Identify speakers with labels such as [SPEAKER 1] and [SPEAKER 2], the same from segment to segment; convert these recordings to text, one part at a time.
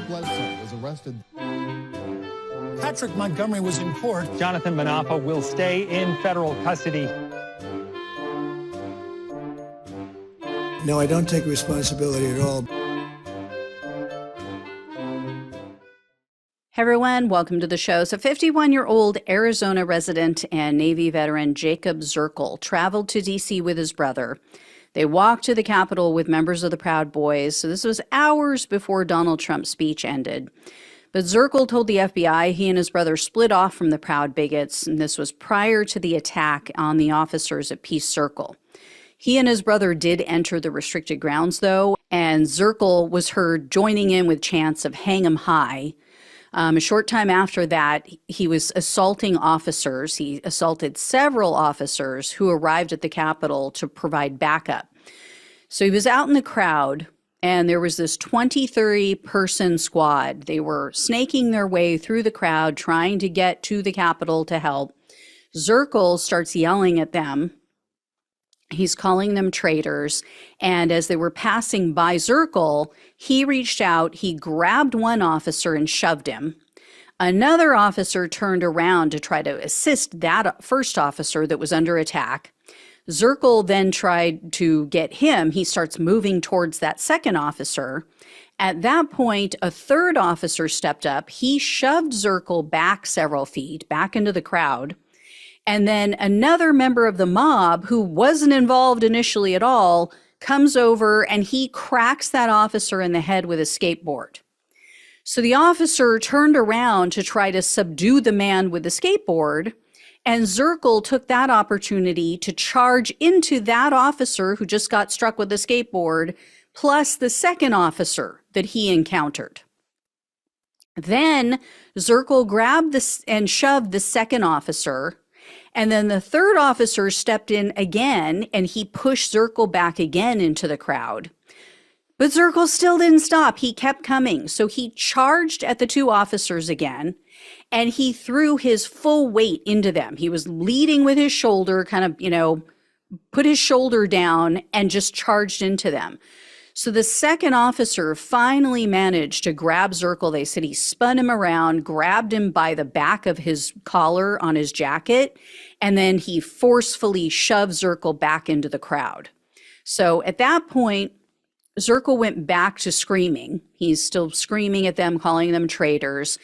[SPEAKER 1] was arrested.
[SPEAKER 2] Patrick Montgomery was in court.
[SPEAKER 3] Jonathan Manapa will stay in federal custody.
[SPEAKER 2] No, I don't take responsibility at all.
[SPEAKER 4] Hey everyone, welcome to the show. So 51-year-old Arizona resident and Navy veteran Jacob Zerkle traveled to D.C. with his brother. They walked to the Capitol with members of the Proud Boys. So this was hours before Donald Trump's speech ended. But Zerkle told the FBI he and his brother split off from the Proud Bigots, and this was prior to the attack on the officers at Peace Circle. He and his brother did enter the restricted grounds, though, and Zerkle was heard joining in with chants of "Hang 'em high." A short time after that, he was assaulting officers. He assaulted several officers who arrived at the Capitol to provide backup. So he was out in the crowd, and there was this 23-person squad. They were snaking their way through the crowd, trying to get to the Capitol to help. Zerkle starts yelling at them. He's calling them traitors. And as they were passing by Zerkle, he reached out, he grabbed one officer and shoved him. Another officer turned around to try to assist that first officer that was under attack. Zerkle then tried to get him. He starts moving towards that second officer. At that point, a third officer stepped up. He shoved Zerkle back several feet, back into the crowd. And then another member of the mob, who wasn't involved initially at all, comes over and he cracks that officer in the head with a skateboard. So the officer turned around to try to subdue the man with the skateboard, and Zerkle took that opportunity to charge into that officer who just got struck with the skateboard, plus the second officer that he encountered. Then Zerkle grabbed this and shoved the second officer. And then the third officer stepped in again, and he pushed Zerkle back again into the crowd. But Zerkle still didn't stop. He kept coming. So he charged at the two officers again, and he threw his full weight into them. He was leading with his shoulder, kind of, put his shoulder down and just charged into them. So the second officer finally managed to grab Zerkle. They said he spun him around, grabbed him by the back of his collar on his jacket, and then he forcefully shoved Zerkle back into the crowd. So at that point, Zerkle went back to screaming. He's still screaming at them, calling them traitors.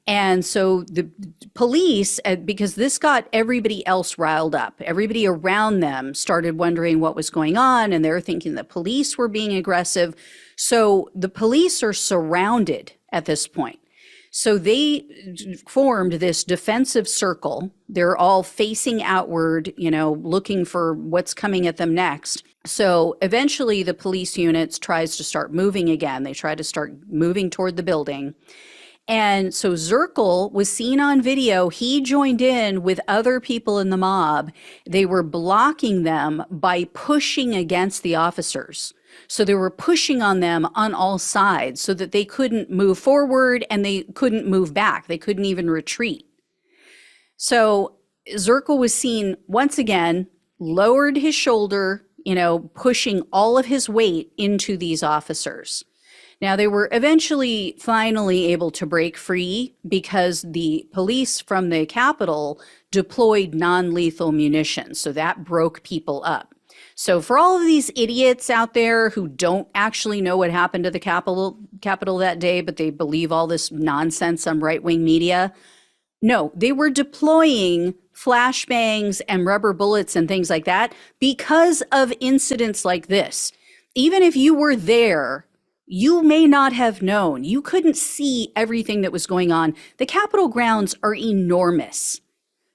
[SPEAKER 4] And so the police, because this got everybody else riled up, everybody around them started wondering what was going on, and they're thinking the police were being aggressive. So the police are surrounded at this point. So they formed this defensive circle. They're all facing outward, looking for what's coming at them next. So eventually the police units tries to start moving again. They try to start moving toward the building. And so Zerkle was seen on video. He joined in with other people in the mob. They were blocking them by pushing against the officers. So they were pushing on them on all sides so that they couldn't move forward and they couldn't move back. They couldn't even retreat. So Zerkle was seen once again, lowered his shoulder, pushing all of his weight into these officers. Now, they were eventually finally able to break free because the police from the Capitol deployed non-lethal munitions. So that broke people up. So for all of these idiots out there who don't actually know what happened to the Capitol that day, but they believe all this nonsense on right-wing media, no, they were deploying flashbangs and rubber bullets and things like that because of incidents like this. Even if you were there, you may not have known. You couldn't see everything that was going on. The Capitol grounds are enormous.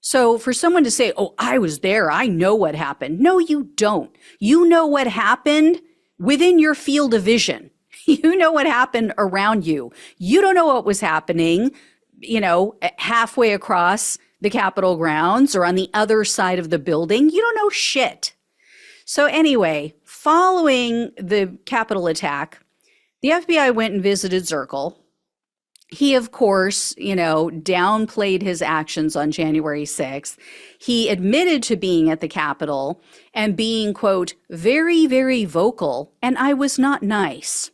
[SPEAKER 4] So for someone to say, oh, I was there, I know what happened. No, you don't. You know what happened within your field of vision. You know what happened around you. You don't know what was happening, halfway across the Capitol grounds or on the other side of the building. You don't know shit. So anyway, following the Capitol attack, the FBI went and visited Zerkle. He, of course, downplayed his actions on January 6th. He admitted to being at the Capitol and being, quote, very, very vocal, and I was not nice.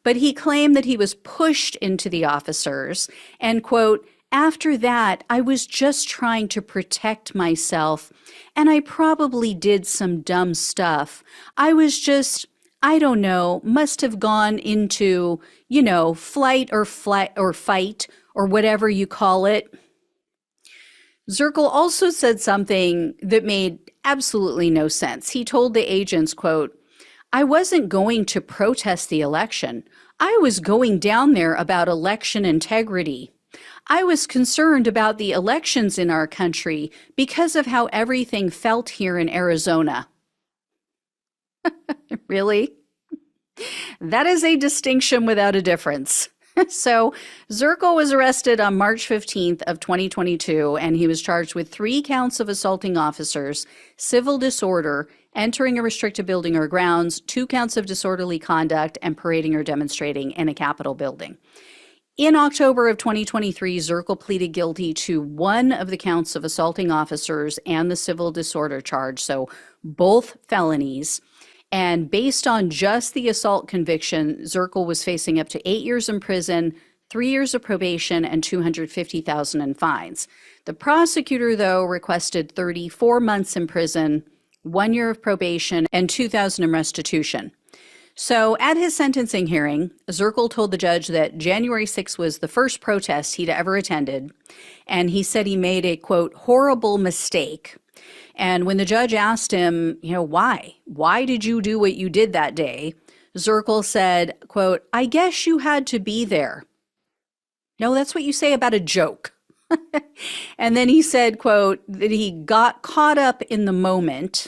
[SPEAKER 4] but he claimed that he was pushed into the officers and, quote, after that, I was just trying to protect myself, and I probably did some dumb stuff. I was just, I don't know, must have gone into, flight or fight or whatever you call it. Zerkle also said something that made absolutely no sense. He told the agents, quote, I wasn't going to protest the election. I was going down there about election integrity. I was concerned about the elections in our country because of how everything felt here in Arizona. Really? That is a distinction without a difference. So Zerkle was arrested on March 15th of 2022, and he was charged with 3 counts of assaulting officers, civil disorder, entering a restricted building or grounds, 2 counts of disorderly conduct, and parading or demonstrating in a Capitol building. In October of 2023, Zerkle pleaded guilty to 1 of the counts of assaulting officers and the civil disorder charge, so both felonies. And based on just the assault conviction, Zerkle was facing up to 8 years in prison, 3 years of probation, and $250,000 in fines. The prosecutor, though, requested 34 months in prison, 1 year of probation, and $2,000 in restitution. So at his sentencing hearing, Zerkle told the judge that January 6th was the first protest he'd ever attended, and he said he made a, quote, horrible mistake. And when the judge asked him, why? Why did you do what you did that day? Zerkle said, quote, I guess you had to be there. No, that's what you say about a joke. And then he said, quote, that he got caught up in the moment.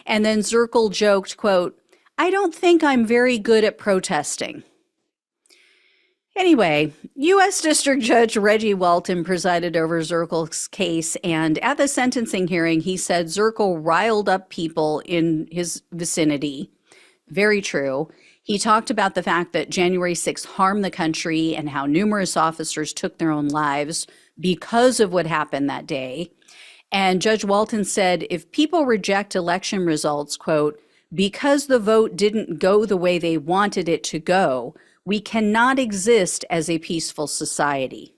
[SPEAKER 4] And then Zerkle joked, quote, I don't think I'm very good at protesting. Anyway, U.S. District Judge Reggie Walton presided over Zerkle's case, and at the sentencing hearing, he said Zerkle riled up people in his vicinity. Very true. He talked about the fact that January 6th harmed the country and how numerous officers took their own lives because of what happened that day. And Judge Walton said if people reject election results, quote, because the vote didn't go the way they wanted it to go, we cannot exist as a peaceful society.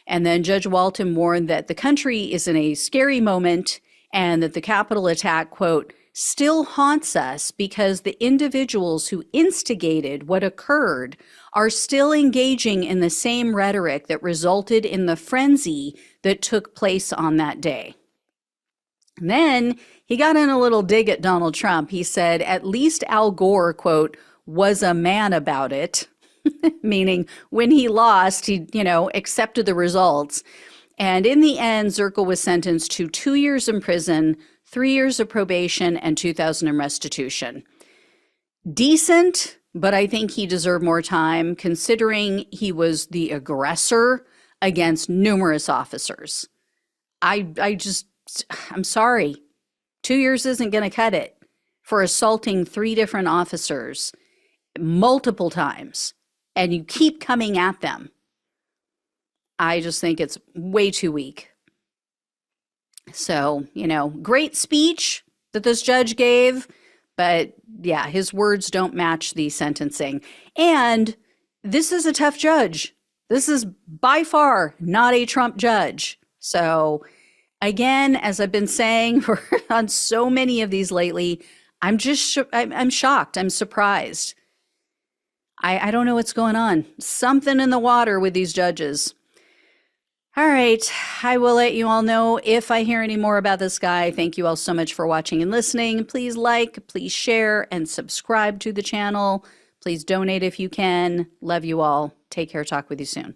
[SPEAKER 4] And then Judge Walton warned that the country is in a scary moment and that the Capitol attack, quote, still haunts us because the individuals who instigated what occurred are still engaging in the same rhetoric that resulted in the frenzy that took place on that day. And then he got in a little dig at Donald Trump. He said, at least Al Gore, quote, was a man about it. Meaning when he lost, he, accepted the results. And in the end, Zerkle was sentenced to 2 years in prison, 3 years of probation, and $2,000 in restitution. Decent, but I think he deserved more time considering he was the aggressor against numerous officers. I'm sorry. 2 years isn't going to cut it for assaulting 3 different officers multiple times. And you keep coming at them. I just think it's way too weak. So, great speech that this judge gave, but yeah, his words don't match the sentencing. And this is a tough judge. This is by far not a Trump judge. So again, as I've been saying on so many of these lately, I'm shocked. I'm surprised. I don't know what's going on. Something in the water with these judges. All right. I will let you all know if I hear any more about this guy. Thank you all so much for watching and listening. Please like, please share, and subscribe to the channel. Please donate if you can. Love you all. Take care. Talk with you soon.